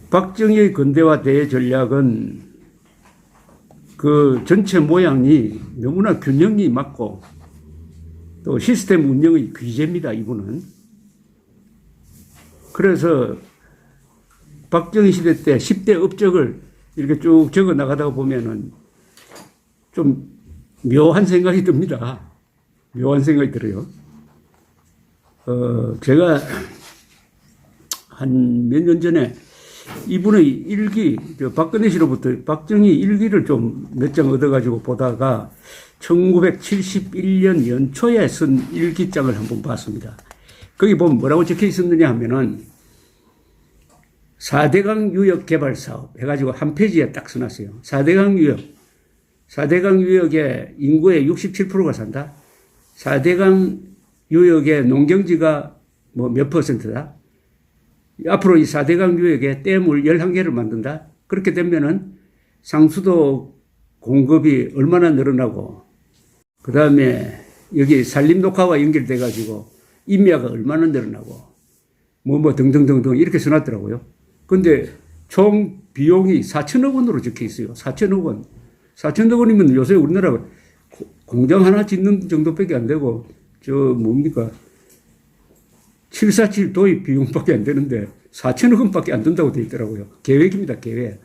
박정희의 근대화 대외 전략은 그 전체 모양이 너무나 균형이 맞고 또 시스템 운영의 귀재입니다, 이분은. 그래서 박정희 시대 때 10대 업적을 이렇게 쭉 적어 나가다가 보면은 좀 묘한 생각이 듭니다. 묘한 생각이 들어요. 제가 한 몇 년 전에 이분의 일기, 박근혜 씨로부터 박정희 일기를 좀 몇 장 얻어가지고 보다가 1971년 연초에 쓴 일기장을 한번 봤습니다. 거기 보면 뭐라고 적혀 있었느냐 하면은 4대강 유역 개발 사업 해가지고 한 페이지에 딱 써놨어요. 4대강 유역. 4대강 유역에 인구의 67%가 산다. 4대강 유역의 농경지가 뭐 몇 %다. 앞으로 이 4대강 유역에 댐을 11개를 만든다. 그렇게 되면은 상수도 공급이 얼마나 늘어나고, 그 다음에 여기 산림녹화와 연결돼 가지고 임야가 얼마나 늘어나고, 뭐 등등등등 이렇게 써놨더라고요. 근데 총 비용이 4천억 원으로 적혀 있어요. 4천억 원. 4천억 원이면 요새 우리나라 공장 하나 짓는 정도밖에 안 되고, 뭡니까? 747 도입 비용밖에 안 되는데 4천억 원밖에 안 든다고 되어 있더라고요. 계획입니다, 계획.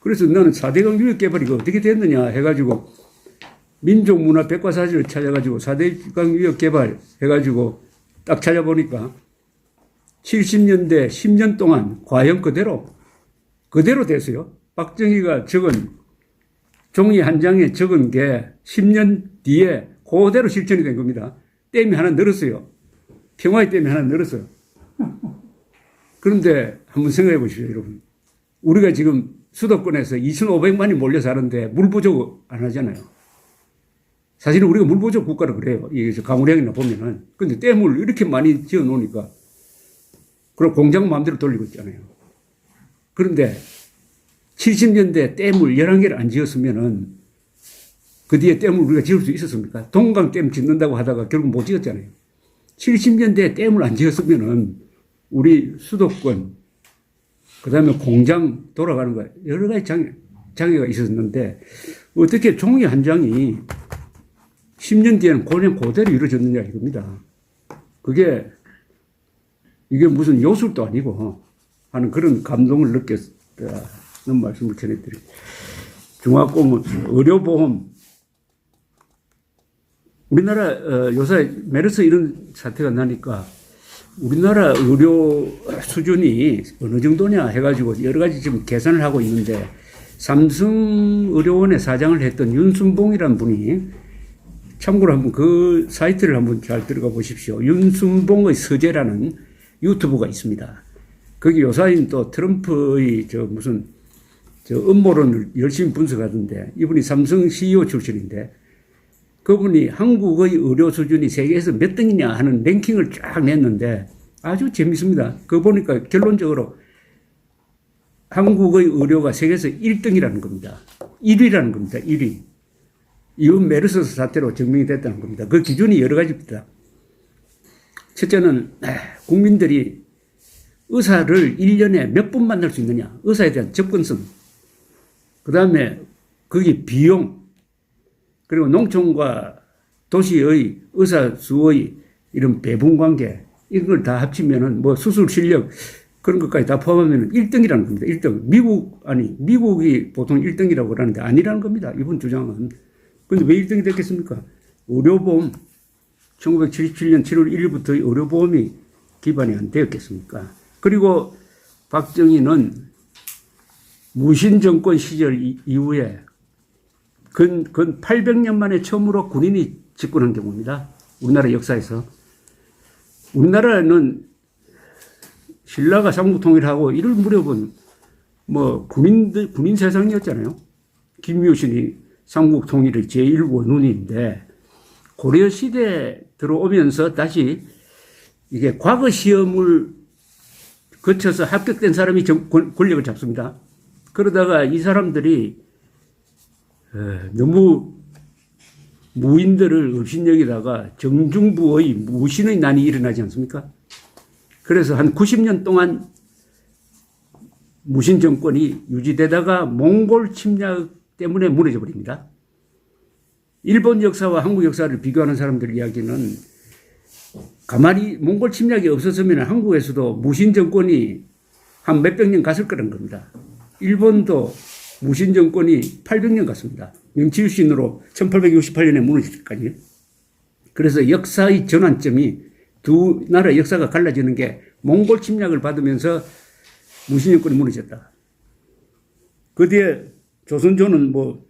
그래서 나는 4대강 유역 개발이 어떻게 됐느냐 해가지고 민족문화 백과사전을 찾아가지고 4대강 유역 개발 해가지고 딱 찾아보니까 70년대 10년 동안 과연 그대로 됐어요. 박정희가 적은 종이 한 장에 적은 게 10년 뒤에 그대로 실천이 된 겁니다. 댐이 하나 늘었어요. 평화의 댐이 하나 늘었어요. 그런데 한번 생각해 보십시오, 여러분. 우리가 지금 수도권에서 2,500만이 몰려 사는데 물 부족 안 하잖아요. 사실은 우리가 물 부족 국가라 그래요. 강우량이나 보면은. 근데 댐을 이렇게 많이 지어 놓으니까. 그리고 공장 마음대로 돌리고 있잖아요. 그런데 70년대 댐을 11개를 안 지었으면은 그 뒤에 댐을 우리가 지을 수 있었습니까? 동강댐 짓는다고 하다가 결국 못 지었잖아요. 70년대에 댐을 안 지었으면은 우리 수도권, 그 다음에 공장 돌아가는 거 여러 가지 장애가 있었는데 어떻게 종이 한 장이 10년 뒤에는 그냥 그대로 이루어졌느냐 이겁니다. 이게 무슨 요술도 아니고 하는 그런 감동을 느꼈다는 말씀을 전해드립니다. 중화공원, 의료보험. 우리나라 요새 메르스 이런 사태가 나니까 우리나라 의료 수준이 어느 정도냐 해가지고 여러 가지 지금 계산을 하고 있는데 삼성의료원의 사장을 했던 윤순봉이라는 분이 참고로 한번 그 사이트를 한번 잘 들어가 보십시오. 윤순봉의 서재라는 유튜브가 있습니다. 거기 요사인 또 트럼프의 무슨 음모론을 열심히 분석하던데 이분이 삼성 CEO 출신인데 그분이 한국의 의료 수준이 세계에서 몇 등이냐 하는 랭킹을 쫙 냈는데 아주 재밌습니다. 그거 보니까 결론적으로 한국의 의료가 세계에서 1등이라는 겁니다. 1위라는 겁니다. 1위. 이번 메르스 사태로 증명이 됐다는 겁니다. 그 기준이 여러 가지입니다. 첫째는 국민들이 의사를 1년에 몇 분 만날 수 있느냐. 의사에 대한 접근성. 그 다음에 거기 비용. 그리고 농촌과 도시의 의사 수의 이런 배분 관계, 이런 걸 다 합치면은 뭐 수술 실력, 그런 것까지 다 포함하면 1등이라는 겁니다. 1등. 미국이 보통 1등이라고 그러는데 아니라는 겁니다. 이번 주장은. 근데 왜 1등이 됐겠습니까? 의료보험, 1977년 7월 1일부터 의료보험이 기반이 안 되었겠습니까? 그리고 박정희는 무신정권 시절 이후에 근 800년 만에 처음으로 군인이 집권한 경우입니다. 우리나라 역사에서. 우리나라는 신라가 삼국통일하고 이럴 무렵은 뭐 군인 세상이었잖아요. 김유신이 삼국통일의 제1원훈인데 고려 시대 들어오면서 다시 이게 과거 시험을 거쳐서 합격된 사람이 권력을 잡습니다. 그러다가 이 사람들이 너무 무인들을 업신여기다가 정중부의 무신의 난이 일어나지 않습니까? 그래서 한 90년 동안 무신 정권이 유지되다가 몽골 침략 때문에 무너져 버립니다. 일본 역사와 한국 역사를 비교하는 사람들 이야기는 가만히 몽골 침략이 없었으면 한국에서도 무신 정권이 한 몇백 년 갔을 거란 겁니다. 일본도 무신 정권이 800년 갔습니다. 명치유신으로 1868년에 무너질 때까지. 그래서 역사의 전환점이 두 나라 역사가 갈라지는 게 몽골 침략을 받으면서 무신 정권이 무너졌다. 그 뒤에 조선조는 뭐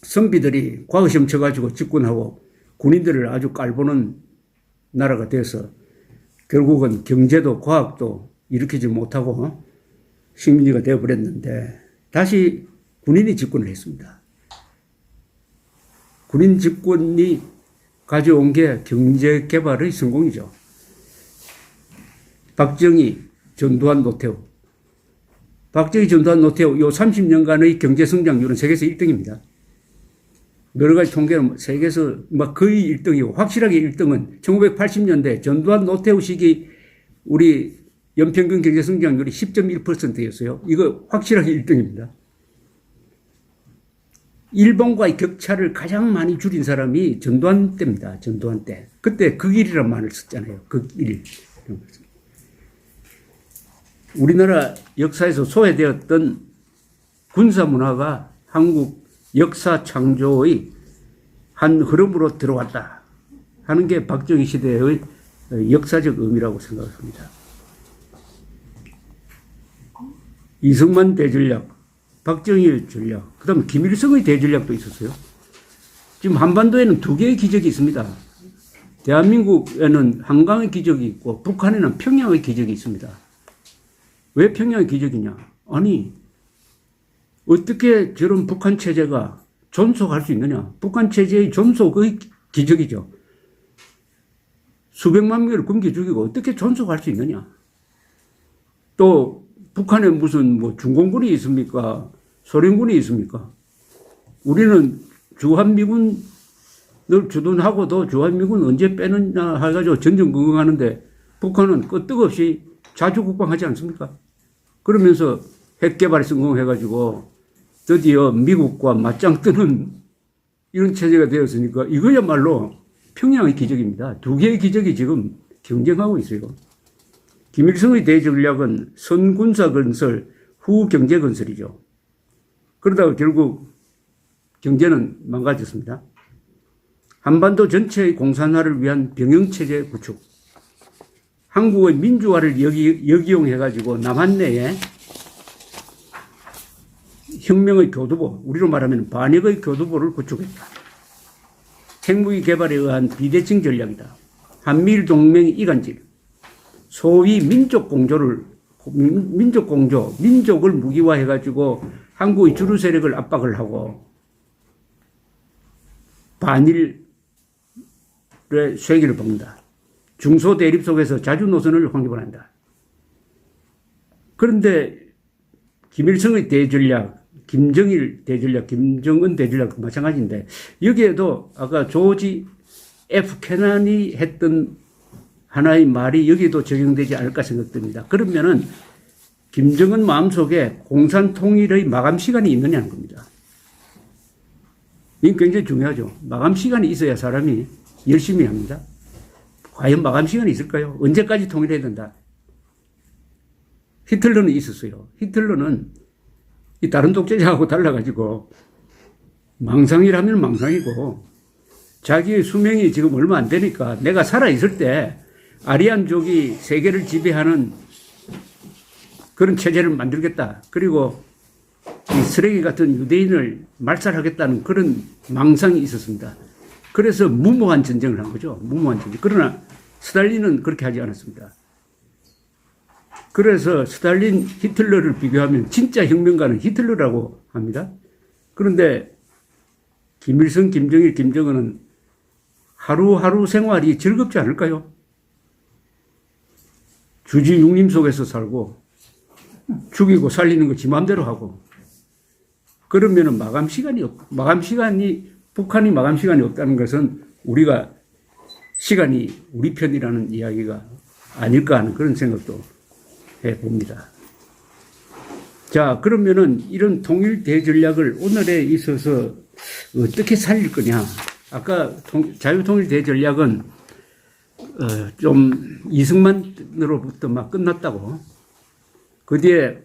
선비들이 과거시험 쳐가지고 집권하고 군인들을 아주 깔보는 나라가 돼서 결국은 경제도 과학도 일으키지 못하고 식민지가 되어버렸는데 다시 군인이 집권을 했습니다. 군인 집권이 가져온 게 경제 개발의 성공이죠. 박정희, 전두환, 노태우. 박정희, 전두환, 노태우 요 30년간의 경제 성장률은 세계에서 1등입니다. 여러 가지 통계는 세계에서 막 거의 1등이고 확실하게 1등은 1980년대 전두환, 노태우 시기 우리 연평균 경제 성장률이 10.1%였어요. 이거 확실하게 1등입니다. 일본과의 격차를 가장 많이 줄인 사람이 전두환 때입니다. 전두환 때. 그때 극일이라는 말을 썼잖아요. 극일. 우리나라 역사에서 소외되었던 군사 문화가 한국 역사 창조의 한 흐름으로 들어왔다 하는 게 박정희 시대의 역사적 의미라고 생각합니다. 이승만 대전략, 박정희의 전략, 그 다음에 김일성의 대전략도 있었어요. 지금 한반도에는 두 개의 기적이 있습니다. 대한민국에는 한강의 기적이 있고 북한에는 평양의 기적이 있습니다. 왜 평양의 기적이냐? 아니, 어떻게 저런 북한 체제가 존속할 수 있느냐? 북한 체제의 존속의 기적이죠. 수백만 명을 굶겨 죽이고 어떻게 존속할 수 있느냐? 또 북한에 무슨 뭐 중공군이 있습니까? 소련군이 있습니까? 우리는 주한미군을 주둔하고도 주한미군 언제 빼느냐 해가지고 전전긍긍하는데 북한은 끄떡없이 자주국방하지 않습니까? 그러면서 핵개발에 성공해가지고 드디어 미국과 맞짱 뜨는 이런 체제가 되었으니까 이거야말로 평양의 기적입니다. 두 개의 기적이 지금 경쟁하고 있어요. 김일성의 대전략은 선군사 건설, 후 경제 건설이죠. 그러다가 결국 경제는 망가졌습니다. 한반도 전체의 공산화를 위한 병영체제 구축, 한국의 민주화를 역이용해가지고 남한 내에 혁명의 교두보, 우리로 말하면 반역의 교두보를 구축했다. 핵무기 개발에 의한 비대칭 전략이다. 한미일 동맹 이간질, 소위 민족 공조, 민족을 무기화해가지고 한국의 주류 세력을 압박을 하고 반일의 쇠기를 뽑는다. 중소 대립 속에서 자주 노선을 확립을 한다. 그런데 김일성의 대전략, 김정일 대전략, 김정은 대전략도 마찬가지인데 여기에도 아까 조지 F 케난이 했던 하나의 말이 여기도 적용되지 않을까 생각됩니다. 그러면은 김정은 마음속에 공산 통일의 마감 시간이 있느냐는 겁니다. 이게 굉장히 중요하죠. 마감 시간이 있어야 사람이 열심히 합니다. 과연 마감 시간이 있을까요? 언제까지 통일해야 된다. 히틀러는 있었어요. 히틀러는 이 다른 독재자하고 달라가지고 망상이라면 망상이고 자기의 수명이 지금 얼마 안 되니까 내가 살아있을 때 아리안족이 세계를 지배하는 그런 체제를 만들겠다. 그리고 이 쓰레기 같은 유대인을 말살하겠다는 그런 망상이 있었습니다. 그래서 무모한 전쟁을 한 거죠. 무모한 전쟁. 그러나 스탈린은 그렇게 하지 않았습니다. 그래서 스탈린, 히틀러를 비교하면 진짜 혁명가는 히틀러라고 합니다. 그런데 김일성, 김정일, 김정은은 하루하루 생활이 즐겁지 않을까요? 주지 육림 속에서 살고 죽이고 살리는 거 지 마음대로 하고 그러면은 마감 시간이 북한이 마감 시간이 없다는 것은 우리가 시간이 우리 편이라는 이야기가 아닐까 하는 그런 생각도 해봅니다. 자, 그러면은 이런 통일 대전략을 오늘에 있어서 어떻게 살릴 거냐. 아까 자유통일 대전략은 좀 이승만으로부터 막 끝났다고. 그 뒤에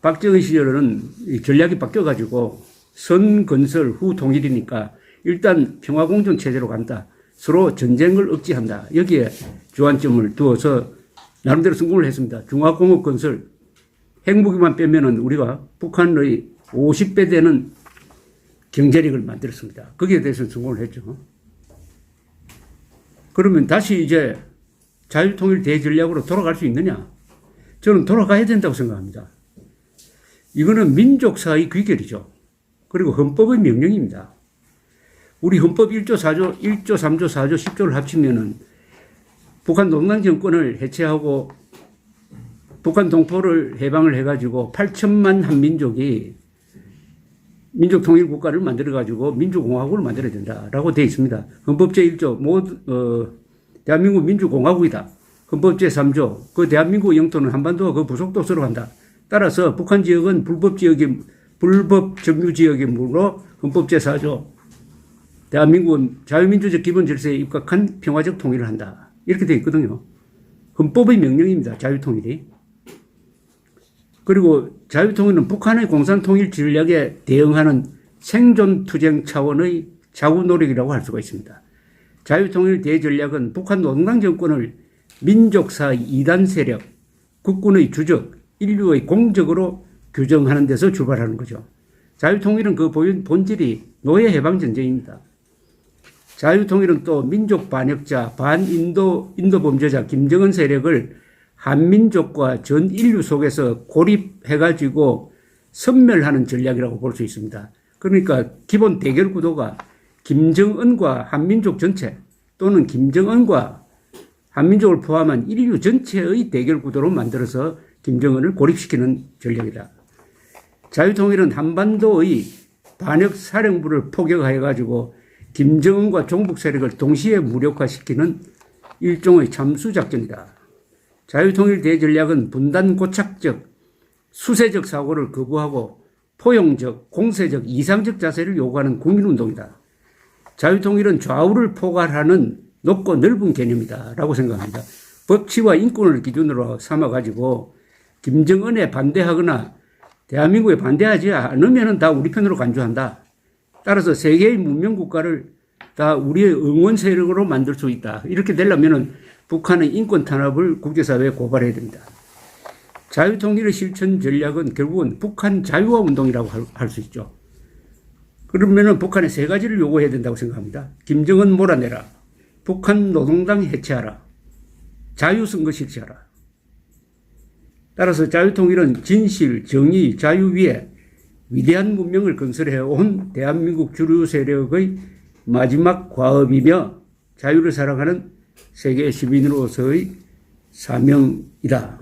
박정희 시절은 전략이 바뀌어가지고 선건설 후 통일이니까 일단 평화공존 체제로 간다. 서로 전쟁을 억제한다. 여기에 주안점을 두어서 나름대로 성공을 했습니다. 중화공업 건설, 핵무기만 빼면은 우리가 북한의 50배 되는 경제력을 만들었습니다. 거기에 대해서 성공을 했죠. 그러면 다시 이제 자유통일 대전략으로 돌아갈 수 있느냐? 저는 돌아가야 된다고 생각합니다. 이거는 민족사의 귀결이죠. 그리고 헌법의 명령입니다. 우리 헌법 1조 4조, 1조 3조 4조 10조를 합치면은 북한 농당 정권을 해체하고 북한 동포를 해방을 해가지고 8천만 한민족이 민족통일국가를 만들어가지고 민주공화국을 만들어야 된다라고 되어 있습니다. 헌법 제1조 대한민국 민주공화국이다. 헌법 제3조 그 대한민국 영토는 한반도와 그 부속도서로 간다. 따라서 북한 지역은 불법 점유지역이므로 헌법 제4조 대한민국은 자유민주적 기본질서에 입각한 평화적 통일을 한다. 이렇게 되어 있거든요. 헌법의 명령입니다. 자유통일이. 그리고 자유통일은 북한의 공산통일 전략에 대응하는 생존투쟁 차원의 자구노력이라고 할 수가 있습니다. 자유통일 대전략은 북한 노동당 정권을 민족사의 이단 세력, 국군의 주적, 인류의 공적으로 규정하는 데서 출발하는 거죠. 자유통일은 그 본질이 노예 해방 전쟁입니다. 자유통일은 또 민족 반역자, 반인도 범죄자 김정은 세력을 한민족과 전 인류 속에서 고립해가지고 섬멸하는 전략이라고 볼 수 있습니다. 그러니까 기본 대결 구도가 김정은과 한민족 전체 또는 김정은과 한민족을 포함한 인류 전체의 대결 구도로 만들어서 김정은을 고립시키는 전략이다. 자유통일은 한반도의 반역 사령부를 포격해가지고 김정은과 종북 세력을 동시에 무력화시키는 일종의 잠수작전이다. 자유통일 대전략은 분단 고착적, 수세적 사고를 거부하고 포용적, 공세적, 이상적 자세를 요구하는 국민운동이다. 자유통일은 좌우를 포괄하는 높고 넓은 개념이다 라고 생각합니다. 법치와 인권을 기준으로 삼아가지고 김정은에 반대하거나 대한민국에 반대하지 않으면 다 우리 편으로 간주한다. 따라서 세계의 문명국가를 다 우리의 응원 세력으로 만들 수 있다. 이렇게 되려면 북한의 인권 탄압을 국제사회에 고발해야 됩니다. 자유통일의 실천 전략은 결국은 북한 자유화 운동이라고 할 수 있죠. 그러면 북한에 세 가지를 요구해야 된다고 생각합니다. 김정은 몰아내라. 북한 노동당 해체하라. 자유선거 실시하라. 따라서 자유통일은 진실, 정의, 자유 위에 위대한 문명을 건설해온 대한민국 주류 세력의 마지막 과업이며 자유를 사랑하는 세계 시민으로서의 사명이다.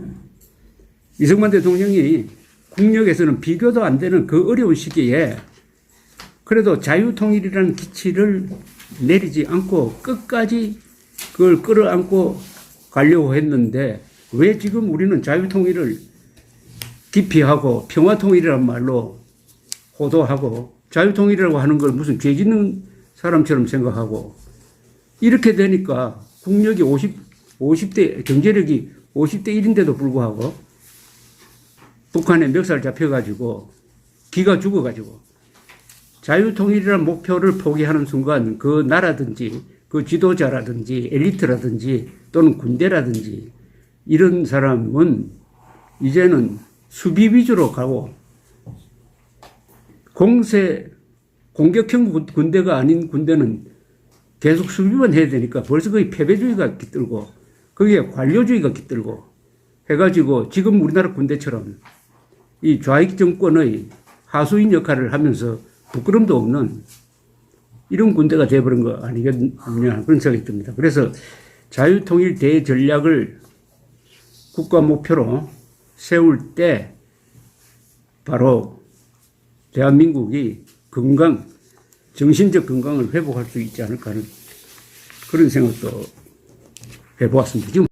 이승만 대통령이 국력에서는 비교도 안 되는 그 어려운 시기에 그래도 자유통일이라는 기치를 내리지 않고 끝까지 그걸 끌어안고 가려고 했는데 왜 지금 우리는 자유통일을 기피하고 평화통일이란 말로 호도하고 자유통일이라고 하는 걸 무슨 죄 짓는 사람처럼 생각하고 이렇게 되니까 국력이 50대, 경제력이 50대 1인데도 불구하고 북한에 멱살 잡혀가지고 기가 죽어가지고 자유통일이라는 목표를 포기하는 순간 그 나라든지 그 지도자라든지 엘리트라든지 또는 군대라든지 이런 사람은 이제는 수비 위주로 가고 공격형 군대가 아닌 군대는 계속 수비만 해야 되니까 벌써 거의 패배주의가 깃들고 거기에 관료주의가 깃들고 해가지고 지금 우리나라 군대처럼 이 좌익 정권의 하수인 역할을 하면서 부끄럼도 없는 이런 군대가 되어버린 거 아니겠느냐 그런 생각이 듭니다. 그래서 자유통일 대전략을 국가 목표로 세울 때 바로 대한민국이 정신적 건강을 회복할 수 있지 않을까 하는 그런 생각도 해보았습니다. 지금